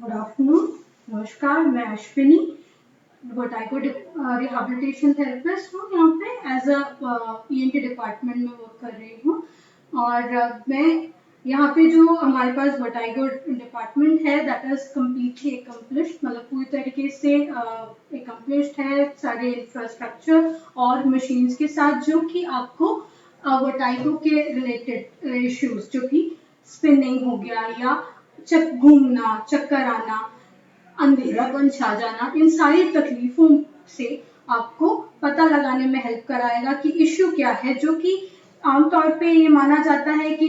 Good afternoon. नमस्कार, मैं Ashwini vertigo rehabilitation therapist हूँ। यहाँ पे एज अ ईएनटी डिपार्टमेंट में वर्क कर रही हूँ। और मैं यहाँ पे जो हमारे पास वर्टाइगो डिपार्टमेंट है दैट इज कम्प्लीटली एकम्प्लिश्ड, मतलब पूरी तरीके से एकम्प्लिश्ड है। सारे इंफ्रास्ट्रक्चर और मशीन्स के साथ जो कि आपको वर्टाइगो के रिलेटेड इश्यूज, जो कि स्पिनिंग हो गया या घूमना, चक्कर आना, अंधेरापन छा जाना, इन सारी तकलीफों से आपको पता लगाने में हेल्प कराएगा कि इश्यू क्या है। जो कि आमतौर पे ये माना जाता है कि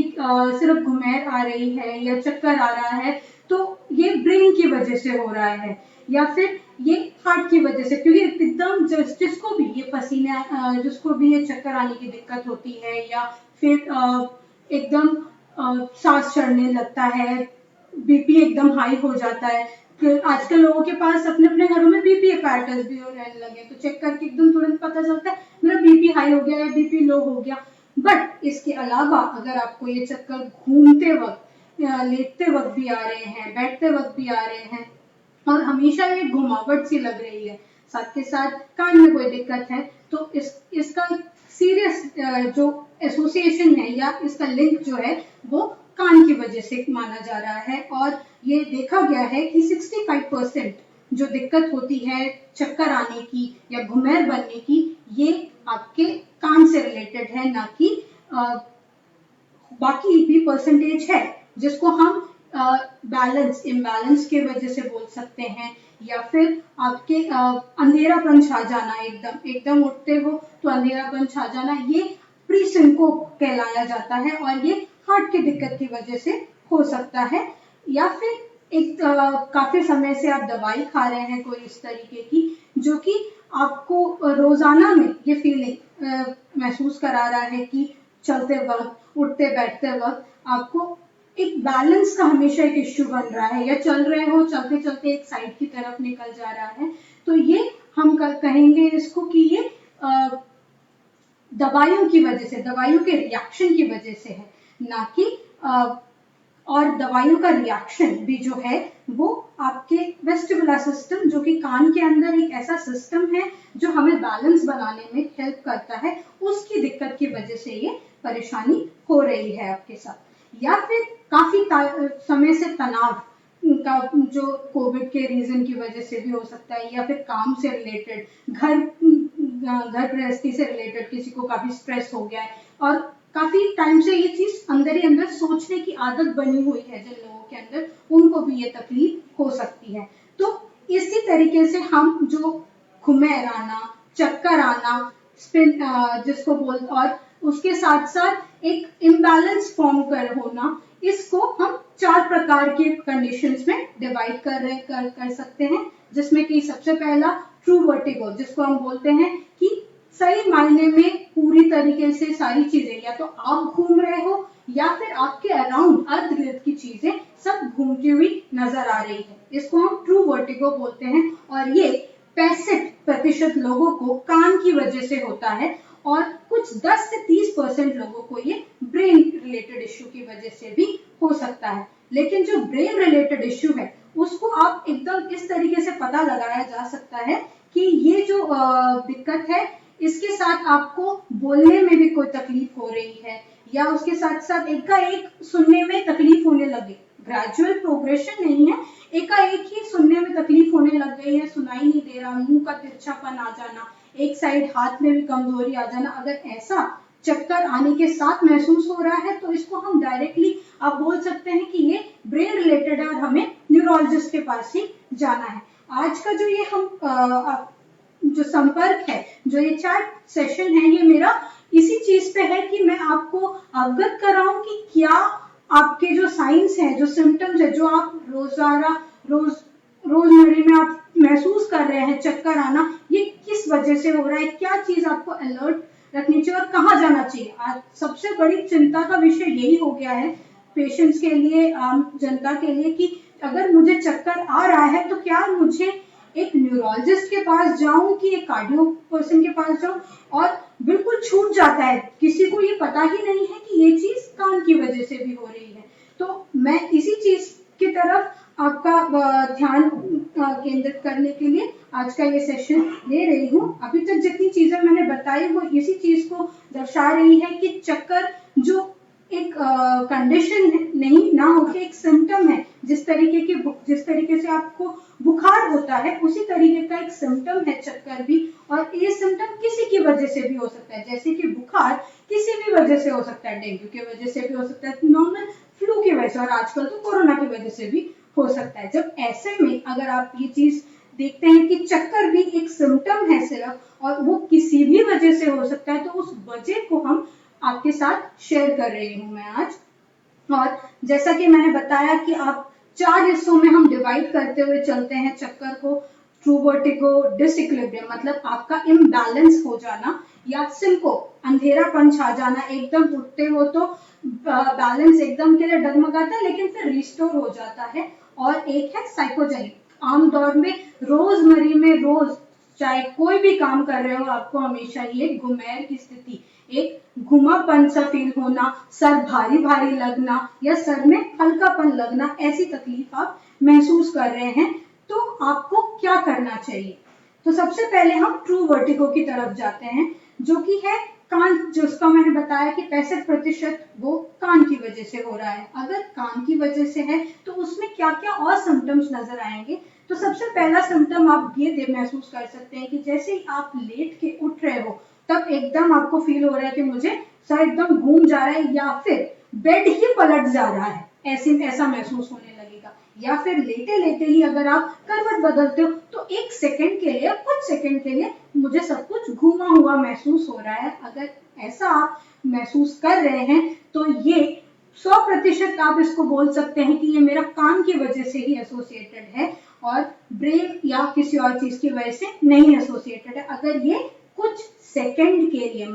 सिर्फ घुमेर आ रही है या चक्कर आ रहा है, तो ये ब्रेन की वजह से हो रहा है या फिर ये हार्ट की वजह से, क्योंकि एकदम जिसको भी ये पसीने, जिसको भी ये चक्कर आने की दिक्कत होती है या फिर एकदम सांस चढ़ने लगता है, बीपी एकदम हाई हो जाता है। फिर आजकल लोगों के पास अपने अपने घरों में बीपी अपैरेटस भी रहने लगे, तो चेक करके एकदम तुरंत पता चलता है मेरा बीपी हाई हो गया या बीपी लो हो गया। बट इसके अलावा अगर आपको ये चक्कर घूमते वक्त या लेटते वक्त भी आ रहे हैं, बैठते वक्त भी आ रहे हैं और हमेशा ये घुमावट सी लग रही है, साथ के साथ कान में कोई दिक्कत है, तो इसका सीरियस जो एसोसिएशन है या इसका लिंक जो है वो कान की वजह से माना जा रहा है। और ये देखा गया है कि 65% जो दिक्कत होती है चक्कर आने की या घुमेर बनने की, ये आपके कान से रिलेटेड है, ना कि बाकी भी परसेंटेज है जिसको हम बैलेंस इम्बैलेंस की वजह से बोल सकते हैं, या फिर आपके अंधेरापन छा जाना, एकदम एकदम उठते हो तो अंधेरापन छा जाना, ये प्री सिंकोप कहलाया जाता है और ये हार्ट की दिक्कत की वजह से हो सकता है। या फिर एक काफी समय से आप दवाई खा रहे हैं कोई इस तरीके की, जो कि आपको रोजाना में ये फीलिंग महसूस करा रहा है कि चलते वक्त, उठते बैठते वक्त आपको एक बैलेंस का हमेशा एक इश्यू बन रहा है, या चल रहे हो चलते चलते एक साइड की तरफ निकल जा रहा है, तो ये हम कहेंगे इसको कि ये दवाइयों की वजह से, दवाइयों के रिएक्शन की वजह से है, ना कि और दवाइयों का रिएक्शन भी जो है वो आपके वेस्टिबुलर सिस्टम, जो कि कान के अंदर एक ऐसा सिस्टम है जो हमें बैलेंस बनाने में हेल्प करता है, उसकी दिक्कत की वजह से ये परेशानी हो रही है आपके साथ। या फिर काफी समय से तनाव का जो कोविड के रीजन की वजह से भी हो सकता है, या फिर काम से रिलेटेड, घर गृहस्थी से रिलेटेड किसी को काफी स्ट्रेस हो गया है और काफी टाइम से ये चीज अंदर ही अंदर सोचने की आदत बनी हुई है जिन लोगों के अंदर, उनको भी ये तकलीफ हो सकती है। तो इसी तरीके से हम जो घुमेर आना, चक्कर आना, स्पिन जिसको बोल, और उसके साथ साथ एक इम्बैलेंस फॉर्म कर होना, इसको हम 4 प्रकार के कंडीशंस में डिवाइड कर सकते हैं, जिसमें कि सबसे पहला ट्रू वर्टिगो, जिसको हम बोलते हैं कि सही मायने में पूरी तरीके से सारी चीजें, या तो आप घूम रहे हो या फिर आपके अराउंड अर्ध गिर्द की चीजें सब घूमती हुई नजर आ रही है, इसको हम ट्रू वर्टिगो बोलते हैं। और ये 65% लोगों को कान की वजह से होता है और कुछ 10 से 30% लोगों को ये ब्रेन रिलेटेड इश्यू की वजह से भी हो सकता है। लेकिन जो ब्रेन रिलेटेड इश्यू है उसको आप एकदम इस तरीके से पता लगाया जा सकता है कि ये जो दिक्कत है, इसके साथ आपको बोलने में भी कोई तकलीफ हो रही है, या उसके साथ साथ एकाएक सुनने में तकलीफ होने लगे, ग्रेजुअल प्रोग्रेशन नहीं है, एकाएक ही सुनने में तकलीफ होने लग गई है, सुनाई नहीं दे रहा, मुंह का तिरछापन आ जाना, एक साइड हाथ में भी कमजोरी आ जाना, अगर ऐसा चक्कर आने के साथ महसूस हो रहा है तो इसको हम डायरेक्टली आप बोल सकते हैं कि ये ब्रेन रिलेटेड है और हमें न्यूरोलॉजिस्ट के पास ही जाना है। आज का जो ये हम जो संपर्क है, जो ये चैट सेशन है, ये मेरा इसी चीज पे है कि मैं आपको अवगत कराऊं कि क्या आपके जो साइंस है, जो सिम्टम्स है, जो आप रोजमर्रा में आप महसूस कर रहे हैं चक्कर आना, ये किस वजह से हो रहा है, क्या चीज आपको अलर्ट रखनी चाहिए और कहाँ जाना चाहिए। आज सबसे बड़ी चिंता का विषय यही हो गया है पेशेंट्स के लिए, आम जनता के लिए, कि अगर मुझे चक्कर आ रहा है तो क्या मुझे एक न्यूरोलॉजिस्ट के पास जाऊं कि एक कार्डियो पर्सन के पास जाऊं, और बिल्कुल छूट जाता है, किसी को ये पता ही नहीं है कि ये चीज कान की वजह से भी हो रही है। तो मैं इसी चीज की तरफ आपका ध्यान केंद्रित करने के लिए आज का ये सेशन ले रही हूँ। अभी तक जितनी चीजें मैंने बताई वो इसी चीज को दर्शा रही है कि चक्कर जो एक कंडीशन नहीं ना होके एक सिम्टम है, जिस तरीके से आपको बुखार होता है उसी तरीके का एक सिम्टम है चक्कर भी। और ये सिम्टम किसी की वजह से भी हो सकता है, जैसे कि बुखार किसी भी वजह से हो सकता है, डेंगू की वजह से भी हो सकता है, नॉर्मल फ्लू की वजह से, और आजकल तो कोरोना की वजह से भी हो सकता है। जब ऐसे में अगर आप ये चीज देखते हैं कि चक्कर भी एक सिम्टम है सिर्फ और वो किसी भी वजह से हो सकता है, तो उस वजह को हम आपके साथ शेयर कर रही हूँ मैं आज। और जैसा कि मैंने बताया कि आप 4 हिस्सों में हम डिवाइड करते हुए चलते हैं चक्कर को, ट्रू वर्टिगो, डिसइक्विलिब्रियम मतलब आपका इम्बैलेंस हो जाना, या सिंको अंधेरापन छा जाना, एकदम उठते हो तो बैलेंस एकदम के लिए डगमगाता है लेकिन फिर रिस्टोर हो जाता है, और एक है साइकोजेनिक, आम दौर में रोजमर्रा में रोज चाहे कोई भी काम कर रहे हो आपको हमेशा ये गुमैर की स्थिति, एक घुमापन सा फील होना, सर भारी भारी लगना या सर में हल्कापन लगना, ऐसी तकलीफ आप महसूस कर रहे हैं, तो आपको क्या करना चाहिए। तो सबसे पहले हम ट्रू वर्टिगो की तरफ जाते हैं, जो कि है कान, जिसका मैंने बताया कि 65% वो कान की वजह से हो रहा है। अगर कान की वजह से है तो उसमें क्या क्या और सिम्टम्स नजर आएंगे। तो सबसे पहला सिम्टम आप ये महसूस कर सकते हैं कि जैसे ही आप लेट के उठ रहे हो तब एकदम आपको फील हो रहा है कि मुझे सर एकदम घूम जा रहा है, या फिर बेड ही पलट जा रहा है, ऐसा महसूस होने लगेगा। या फिर लेटे लेटे ही अगर आप करवट बदलते हो तो एक सेकंड के लिए, कुछ सेकंड के लिए मुझे सब कुछ घूमा हुआ महसूस हो रहा है। अगर ऐसा आप महसूस कर रहे हैं तो ये 100% आप इसको बोल सकते हैं कि ये मेरा कान की वजह से ही एसोसिएटेड है और ब्रेन या किसी और चीज की वजह से नहीं एसोसिएटेड है। अगर ये कुछ सेकंड के लिए,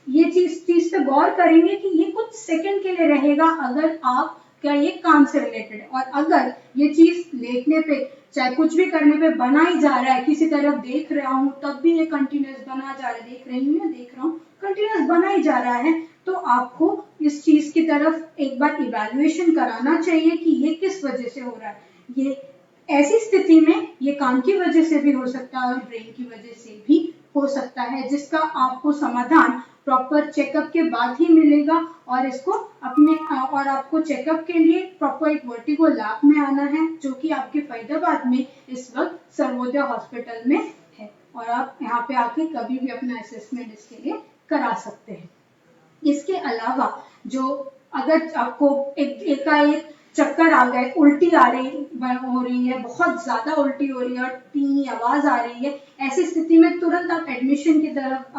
ये चीज पे गौर करेंगे कि ये कुछ सेकंड के लिए रहेगा अगर आप क्या ये काम से रिलेटेड है, और अगर ये चीज लेटने पे चाहे कुछ भी करने पे बना ही जा रहा है, किसी तरफ देख रहा हूं तब भी ये कंटिन्यूस बना जा रहा है, देख रही हूँ या देख रहा हूँ कंटिन्यूस बना ही जा रहा है, तो आपको इस चीज की तरफ एक बार इवैल्यूएशन कराना चाहिए कि ये किस वजह से हो रहा है। ये ऐसी स्थिति में ये कान की वजह से भी हो सकता है और ब्रेन की वजह से भी हो सकता है, जिसका आपको समाधान प्रॉपर चेकअप के बाद ही मिलेगा। और इसको और आपको चेकअप के लिए प्रॉपर एक वर्टिगो लैब में आना है, जो कि आपके फरीदाबाद में इस वक्त सर्वोदय हॉस्पिटल में है, और आप यहाँ पे आके कभी भी अपना असेसमेंट इसके लिए करा सकते हैं। इसके अलावा जो अगर आपको एकाएक चक्कर आ गए, उल्टी हो रही है, बहुत ज्यादा उल्टी हो रही है और टीनी आवाज आ रही है, ऐसी स्थिति में तुरंत आप एडमिशन की तरफ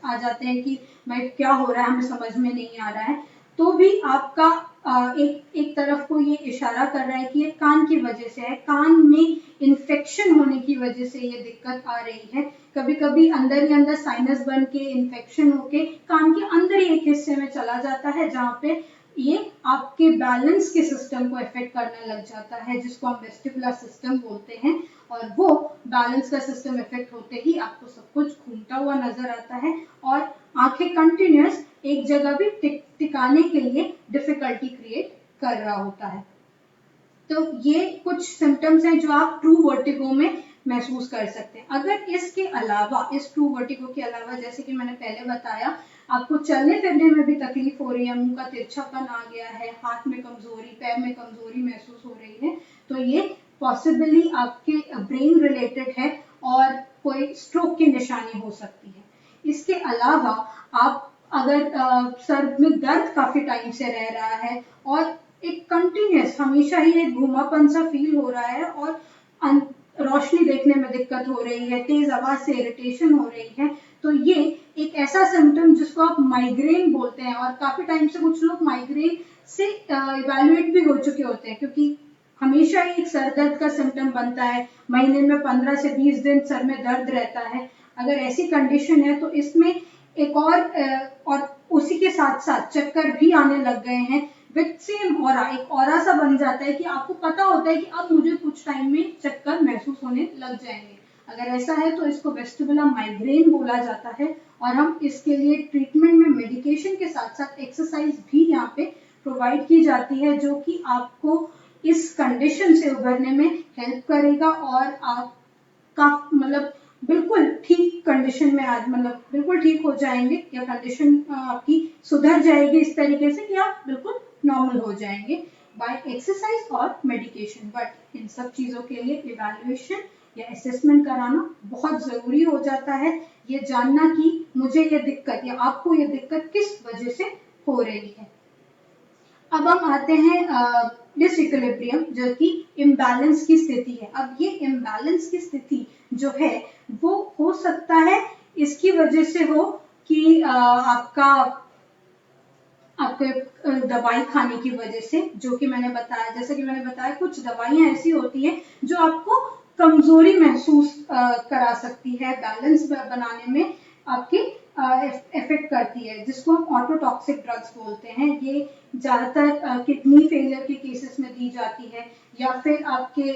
आ जाते हैं कि भाई क्या हो रहा है, हमें समझ में नहीं आ रहा है, तो भी आपका एक तरफ को ये इशारा कर रहा है कि ये कान की वजह से है, कान में इन्फेक्शन होने की वजह से ये दिक्कत आ रही है। कभी कभी अंदर ही अंदर साइनस बन के इन्फेक्शन होके कान के अंदर ही एक हिस्से में चला जाता है, जहाँ पे ये आपके बैलेंस के सिस्टम को इफेक्ट करने लग जाता है, जिसको हम वेस्टिबुलर सिस्टम बोलते हैं, और वो बैलेंस का सिस्टम इफेक्ट होते ही आपको सब कुछ घूमता हुआ नजर आता है और आंखें कंटिन्यूअस एक जगह भी टिकाने के लिए डिफिकल्टी क्रिएट कर रहा होता है। तो ये कुछ सिम्टम्स हैं जो आप ट्रू वर्टिगो में महसूस कर सकते हैं। अगर इसके अलावा, इस ट्रू वर्टिगो के अलावा, जैसे कि मैंने पहले बताया, आपको चलने फिरने में भी तकलीफ हो रही है, मुंह का तिरछापन आ गया है, हाथ में कमजोरी, पैर में कमजोरी महसूस हो रही है, तो ये पॉसिबली आपके ब्रेन रिलेटेड है और कोई स्ट्रोक की निशानी हो सकती है। इसके अलावा आप अगर सर में दर्द काफी टाइम से रह रहा है और एक कंटिन्यूअस हमेशा ही एक घुमापन सा फील हो रहा है और रोशनी देखने में दिक्कत हो रही है, तेज आवाज से इरिटेशन हो रही है, तो ये एक ऐसा सिम्टम जिसको आप माइग्रेन बोलते हैं, और काफी टाइम से कुछ लोग माइग्रेन से इवैल्यूएट भी हो चुके होते हैं, क्योंकि हमेशा ही एक सर दर्द का सिम्टम बनता है, महीने में 15 से 20 दिन सर में दर्द रहता है। अगर ऐसी कंडीशन है तो इसमें एक और उसी के साथ साथ चक्कर भी आने लग गए हैं, विद सेम ऑरा, एक ऑरा सा बन जाता है कि आपको पता होता है कि अब मुझे कुछ टाइम में चक्कर महसूस होने लग जाएंगे। अगर ऐसा है तो इसको वेस्टिबुलर माइग्रेन बोला जाता है, और हम इसके लिए ट्रीटमेंट में मेडिकेशन के साथ साथ एक्सरसाइज भी यहाँ पे प्रोवाइड की जाती है, जो कि आपको इस कंडीशन से उभरने में हेल्प करेगा और आपका मतलब बिल्कुल ठीक कंडीशन में आज मतलब बिल्कुल ठीक हो जाएंगे, या कंडीशन आपकी सुधर जाएगी इस तरीके से कि आप बिल्कुल नॉर्मल हो जाएंगे बाय एक्सरसाइज और मेडिकेशन। बट इन सब चीजों के लिए इवैल्यूएशन या असेसमेंट कराना बहुत जरूरी हो जाता है, ये जानना कि मुझे ये दिक्कत या आपको ये दिक्कत किस वजह से हो रही है। अब हम आते हैं डिसइक्विलिब्रियम, जो कि इम्बैलेंस की स्थिति है। अब ये इम्बैलेंस की स्थिति जो है वो हो सकता है इसकी वजह से हो कि आपके दवाई खाने की वजह से, जो कि मैंने बताया, जैसे कि मैंने बताया कुछ दवाइयां ऐसी होती हैं जो आपको कमजोरी महसूस करा सकती है, बैलेंस बनाने में आपकी इफेक्ट करती है, जिसको हम ऑटोटॉक्सिक ड्रग्स बोलते हैं। ये ज्यादातर किडनी फेलियर के केसेस में दी जाती है, या फिर आपके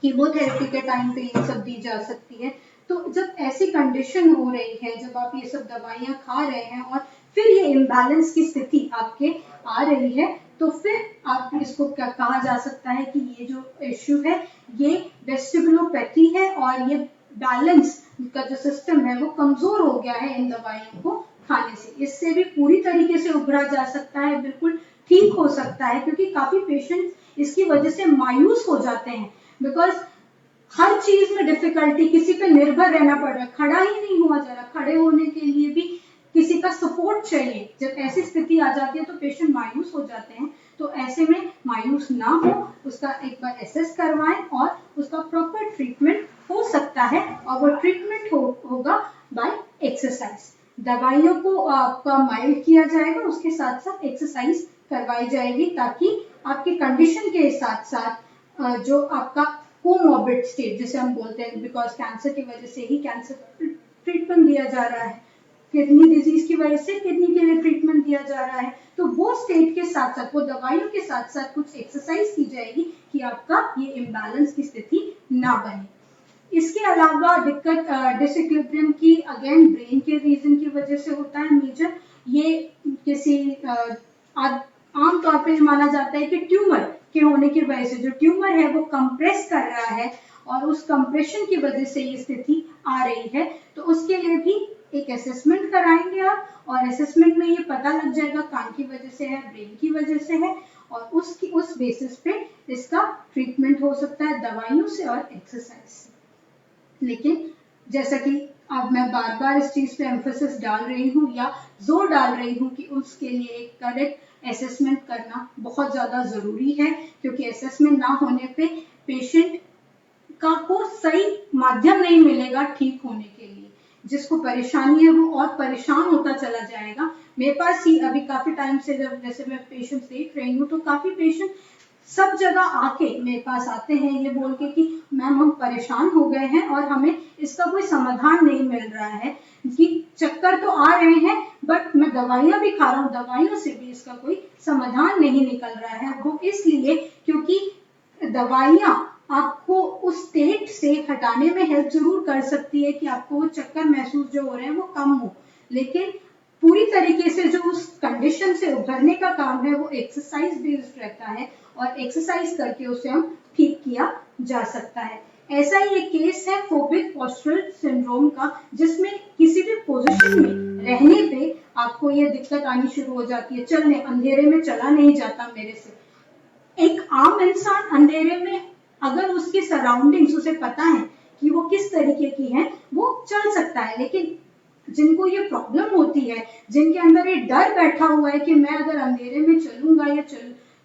कीमोथेरेपी के टाइम पे ये सब दी जा सकती है। तो जब ऐसी कंडीशन हो रही है, जब आप ये सब दवाइयां खा रहे हैं और फिर ये इम्बैलेंस की स्थिति आपके आ रही है, तो फिर आप इसको क्या कहा जा सकता है कि ये जो इश्यू है ये वेस्टिबुलोपैथी है, और ये बैलेंस का जो सिस्टम है वो कमजोर हो गया है इन दवाइयों को खाने से। इससे भी पूरी तरीके से उभरा जा सकता है, बिल्कुल ठीक हो सकता है, क्योंकि काफी पेशेंट इसकी वजह से मायूस हो जाते हैं, बिकॉज हर चीज में डिफिकल्टी, किसी पे निर्भर रहना पड़ रहा है, खड़ा ही नहीं हुआ जा रहा, खड़े होने के लिए भी किसी का सपोर्ट चाहिए। जब ऐसी स्थिति आ जाती है तो पेशेंट मायूस हो जाते हैं। तो ऐसे में मायूस ना हो, उसका एक बार एसेस करवाएं और उसका प्रॉपर ट्रीटमेंट हो सकता है, और वो ट्रीटमेंट होगा बाय एक्सरसाइज। दवाइयों को आपका माइल्ड किया जाएगा, उसके साथ साथ एक्सरसाइज करवाई जाएगी, ताकि आपकी कंडीशन के साथ साथ जो आपका कोमॉर्बिड स्टेट जिसे हम बोलते हैं, बिकॉज कैंसर की वजह से ही कैंसर ट्रीटमेंट दिया जा रहा है, किडनी डिजीज की वजह से किडनी के लिए ट्रीटमेंट दिया जा रहा है, तो वो स्टेट के साथ साथ, वो दवाइयों के साथ साथ कुछ एक्सरसाइज की जाएगी कि आपका ये इम्बैलेंस की स्थिति ना बने। इसके अलावा दिक्कत डिसइक्विलिब्रियम की अगेन ब्रेन के रीजन की वजह से होता है मेजर। ये किसी आमतौर पे माना जाता है कि ट्यूमर के होने की वजह से, जो ट्यूमर है वो कंप्रेस कर रहा है और उस कंप्रेशन की वजह से ये स्थिति आ रही है। तो उसके लिए भी एक असेसमेंट कराएंगे आप, और असेसमेंट में ये पता लग जाएगा कान की वजह से है, ब्रेन की वजह से है, और उस बेसिस पे इसका ट्रीटमेंट हो सकता है दवाइयों से और एक्सरसाइज से। लेकिन जैसा कि अब मैं बार बार इस चीज पे एम्फेसिस डाल रही हूँ या जोर डाल रही हूँ कि उसके लिए एक करेक्ट असेसमेंट करना बहुत ज्यादा जरूरी है, क्योंकि असेसमेंट ना होने पे पेशेंट को सही माध्यम नहीं मिलेगा ठीक होने के लिए। जिसको परेशानी है वो और परेशान होता चला जाएगा। मेरे पास ही अभी काफी टाइम से जब जैसे मैं पेशेंट देख रही हूँ, तो काफी पेशेंट सब जगह आके मेरे पास आते हैं ये बोल के कि मैम हम परेशान हो गए हैं और हमें इसका कोई समाधान नहीं मिल रहा है, कि चक्कर तो आ रहे हैं बट मैं दवाइयां भी खा रहा हूँ, दवाइयों से भी इसका कोई समाधान नहीं निकल रहा है। वो इसलिए क्योंकि दवाइयां आपको उस स्टेट से हटाने में हेल्प जरूर कर सकती है कि आपको वो चक्कर महसूस जो हो रहे हैं वो कम हो, लेकिन पूरी तरीके से जो उस कंडीशन से उभरने का काम है वो एक्सरसाइज बेस्ड रहता है, और एक्सरसाइज करके उसे हम ठीक किया जा सकता है। ऐसा ही एक केस है फोबिक पोस्चरल सिंड्रोम का, जिसमें किसी भी पोजीशन में रहने पे आपको ये दिक्कत आनी शुरू हो जाती है, चलने अंधेरे में चला नहीं जाता मेरे से। एक आम इंसान अंधेरे में अगर उसकी सराउंडिंग्स उसे पता है कि वो किस तरीके की है वो चल सकता है, लेकिन जिनको ये प्रॉब्लम होती है, जिनके अंदर ये डर बैठा हुआ है कि मैं अगर अंधेरे में चलूंगा या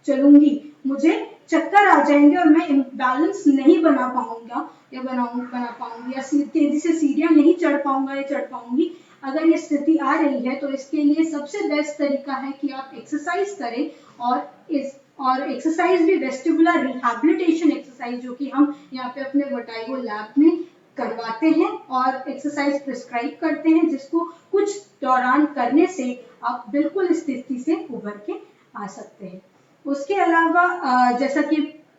चलूंगी मुझे चक्कर आ जाएंगे और मैं बैलेंस नहीं बना पाऊंगा या बना पाऊंगी, या तेजी से सीढ़ियां नहीं चढ़ पाऊंगा या चढ़ पाऊंगी, अगर ये स्थिति आ रही है तो इसके लिए सबसे बेस्ट तरीका है कि आप एक्सरसाइज करें, और एक्सरसाइज भी वेस्टिबुलर रिहैबिलिटेशन एक्सरसाइज जो कि हम यहाँ पे अपने वर्टाइगो लैब में करवाते हैं और एक्सरसाइज प्रिस्क्राइब करते हैं, जिसको कुछ दौरान करने से आप बिल्कुल इस स्थिति से उभर के आ सकते हैं। उसके अलावा जैसा कि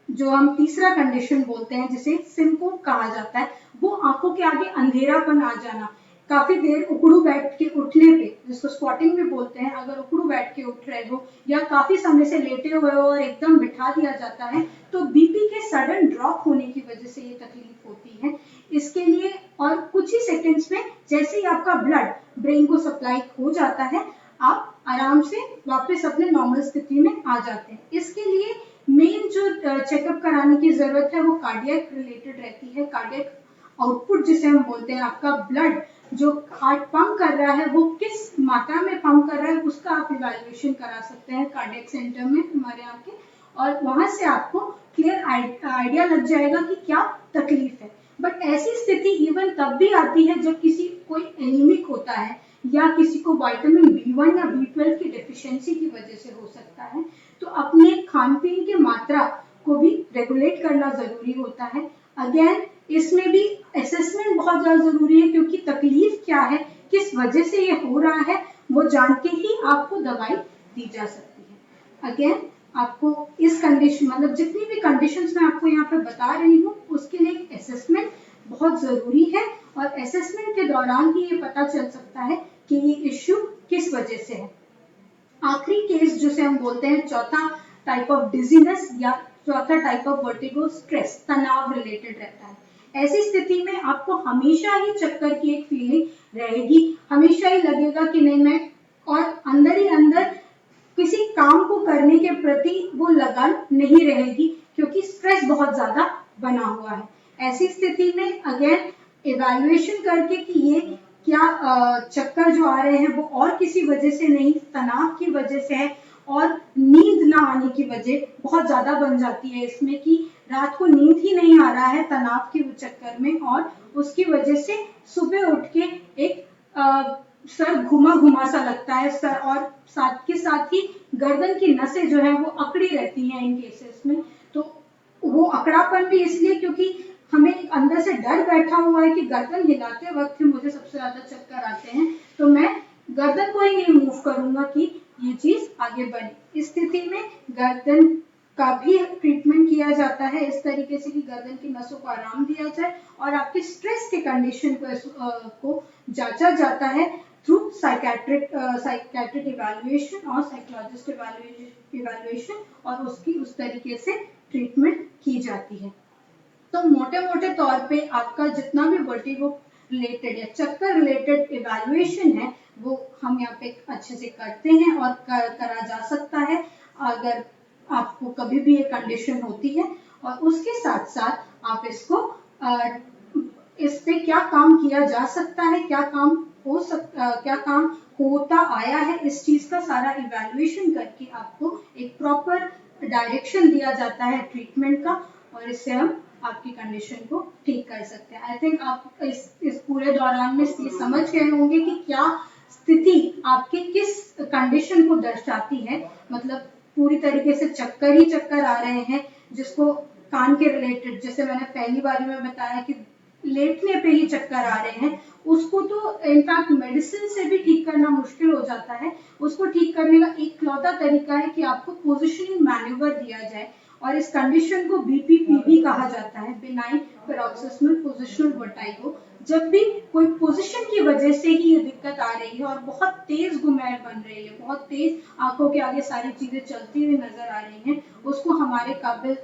जो हम तीसरा कंडीशन बोलते हैं जिसे सिंकोप कहा जाता है, वो आंखों के आगे अंधेरापन आ जाना। काफी देर उकड़ू बैठ के उठने पे, जिसको स्क्वाटिंग भी बोलते हैं, अगर उकड़ू बैठ के उठ रहे हो या काफी समय से लेटे हुए हो और एकदम बिठा दिया जाता है, तो बीपी के सडन ड्रॉप होने की वजह से ये तकलीफ होती है। इसके लिए और कुछ ही सेकंड्स में जैसे ही आपका ब्लड ब्रेन को सप्लाई हो जाता है, आप आराम से वापस अपने नॉर्मल स्थिति में आ जाते हैं। इसके लिए मेन जो चेकअप कराने की जरूरत है वो कार्डियक रिलेटेड रहती है। कार्डियक आउटपुट जिसे हम बोलते हैं, आपका ब्लड जो हार्ट पंप कर रहा है वो किस मात्रा में पंप कर रहा है, उसका आप इवैल्यूएशन करा सकते हैं कार्डियक सेंटर में हमारे यहाँ के, और वहां से आपको क्लियर आइडिया लग जाएगा कि क्या तकलीफ है। बट ऐसी स्थिति इवन तब भी आती है जब किसी कोई एनीमिक होता है या किसी को विटामिन B1 या B12 की डेफिशिएंसी की वजह से हो सकता है, तो अपने खान पीन की मात्रा को भी रेगुलेट करना जरूरी होता है। अगेन इसमें भी असेसमेंट बहुत ज्यादा जरूरी है, क्योंकि तकलीफ क्या है, किस वजह से ये हो रहा है, वो जान के ही आपको दवाई दी जा सकती है। अगेन आपको इस कंडीशन, मतलब जितनी भी कंडीशंस मैं आपको यहाँ पे बता रही हूँ, उसके लिए असेसमेंट बहुत जरूरी है, और असेसमेंट के दौरान ही ये पता चल सकता है कि ये इश्यू किस वजह से है। आखिरी केस जिसे हम बोलते हैं चौथा टाइप ऑफ डिजीनेस या चौथा टाइप ऑफ वर्टिगो, स्ट्रेस, तनाव रिलेटेड रहता है। ऐसी स्थिति में आपको हमेशा ही चक्कर की एक फीलिंग रहेगी, हमेशा ही लगेगा कि नहीं मैं, और अंदर ही अंदर किसी काम को करने के प्रति वो लगन नहीं रहेगी, क्योंकि स्ट्रेस बहुत ज्यादा बना हुआ है। ऐसी स्थिति में अगेन इवैल्यूएशन करके कि ये क्या चक्कर जो आ रहे हैं वो और किसी वजह से नहीं, तनाव की वजह से है, और नींद ना आने की वजह बहुत ज्यादा बन जाती है इसमें, कि रात को नींद ही नहीं आ रहा है तनाव के चक्कर में, और उसकी वजह से सुबह उठ के एक सर घुमा घुमा सा लगता है सर, और साथ के साथ ही गर्दन की नसें जो है वो अकड़ी रहती हैं इन केसेस में। तो वो अकड़ापन भी इसलिए क्योंकि हमें एक अंदर से डर बैठा हुआ है कि गर्दन हिलाते वक्त मुझे सबसे ज्यादा चक्कर आते हैं, तो मैं गर्दन को ही नहीं मूव करूंगा कि ये चीज आगे बढ़े। इस स्थिति में गर्दन का भी ट्रीटमेंट किया जाता है इस तरीके से कि गर्दन की नसों को आराम दिया जाए, और आपके स्ट्रेस के कंडीशन को जांचा जाता है थ्रू साइकेट्रिक इवैल्यूएशन और साइकोलॉजिस्ट इवैल्यूएशन, और उसकी उस तरीके से ट्रीटमेंट की जाती है। तो मोटे मोटे तौर पे आपका जितना भी वर्टिगो रिलेटेड या चक्कर रिलेटेड इवैल्यूएशन है वो हम यहाँ पे अच्छे से करते हैं, और करा जा सकता है अगर आपको कभी भी ये कंडीशन होती है। और उसके साथ साथ आप इसको इस पे क्या काम किया जा सकता है, क्या काम होता आया है, इस चीज का सारा इवैल्यूएशन करके आपको एक प्रॉपर डायरेक्शन दिया जाता है ट्रीटमेंट का, और इससे हम आपकी कंडीशन को ठीक कर सकते हैं। आई थिंक आप इस पूरे दौरान में ये समझ गए होंगे कि क्या स्थिति आपके किस कंडीशन को दर्शाती है। मतलब पूरी तरीके से चक्कर ही चक्कर आ रहे हैं, जिसको कान के रिलेटेड, जैसे मैंने पहली बारी में बताया कि लेटने पे ही चक्कर आ रहे हैं, उसको तो इनफैक्ट मेडिसिन से भी ठीक करना मुश्किल हो जाता है। उसको ठीक करने का एक लौता तरीका है कि आपको पोजिशनिंग मैन्यूवर दिया जाए, और इस कंडीशन को BPPV कहा जाता है, बिनाइन पैरोक्सिस्मल पोजिशनल वर्टिगो। जब भी कोई पोजीशन की वजह से ही ये दिक्कत आ रही है और बहुत तेज घुमाव बन रही है, बहुत तेज आंखों के आगे सारी चीजें चलती हुई नजर आ रही हैं, उसको हमारे काबिल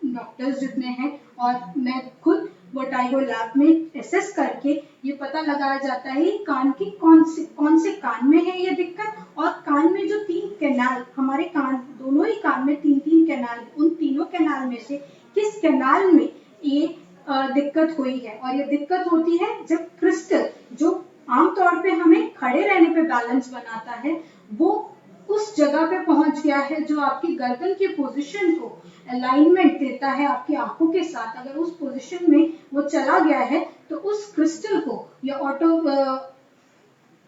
डॉक्टर्स जितने हैं और मैं खुद वर्टिगो लैब में एसेस करके ये पता लगाया जाता है कान की कौन से कान में है ये दिक्कत, और कान में जो 3 कैनाल, हमारे कान दोनों ही कान में 3 कैनाल, उन तीनों कैनाल में से किस कैनाल में ये दिक्कत हुई है। और ये दिक्कत होती है जब क्रिस्टल, जो आमतौर पे हमें खड़े रहने पे बैलेंस बनाता है, वो उस जगह पे पहुंच गया है जो आपकी गर्दन की पोजीशन को अलाइनमेंट देता है आपकी आंखों के साथ। अगर उस पोजीशन में वो चला गया है तो उस क्रिस्टल को या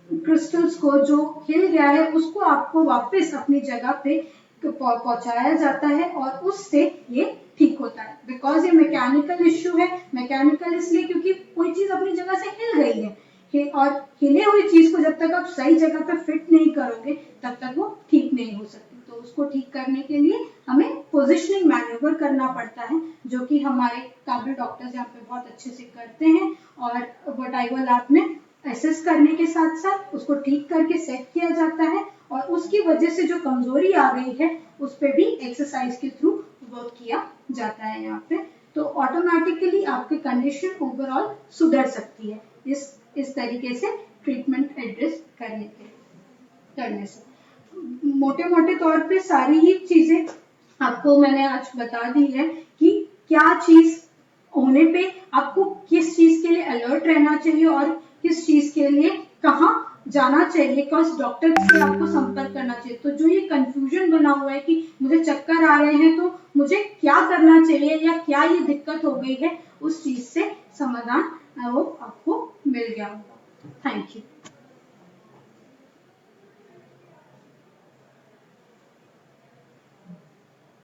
क्रिस्टल्स को जो हिल गया है उसको आपको वापस अपनी जगह पे पहुंचाया जाता है, और उससे ये ठीक होता है। बिकॉज ये मैकेनिकल इश्यू है। मैकेनिकल इसलिए क्योंकि कोई चीज अपनी जगह से हिल गई है, और हिले हुई चीज को जब तक आप सही जगह पे फिट नहीं करोगे तब तक वो ठीक नहीं हो सकती। तो उसको ठीक करने के लिए हमें पोजिशनिंग मैन्यूवर करना पड़ता है, जो कि हमारे काबिल डॉक्टर्स यहाँ पे बहुत अच्छे से करते हैं, और वर्टिगो लैब में एसेस करने के साथ साथ उसको ठीक करके सेट किया जाता है, और उसकी वजह से जो कमजोरी आ गई है उस पर भी एक्सरसाइज के थ्रू वर्क किया जाता है यहाँ पे। तो ऑटोमेटिकली आपकी कंडीशन ओवरऑल सुधर सकती है इस तरीके से ट्रीटमेंट एड्रेस करने से। मोटे मोटे तौर पे सारी ही चीजें आपको मैंने आज बता दी है कि क्या चीज होने पे आपको किस चीज के लिए अलर्ट रहना चाहिए और किस चीज के लिए कहाँ जाना चाहिए, कौन डॉक्टर से आपको संपर्क करना चाहिए। तो जो ये कंफ्यूजन बना हुआ है कि मुझे चक्कर आ रहे हैं तो मुझे क्या करना चाहिए या क्या ये दिक्कत हो गई है, उस चीज से समाधान वो आपको मिल गया होगा। Thank you.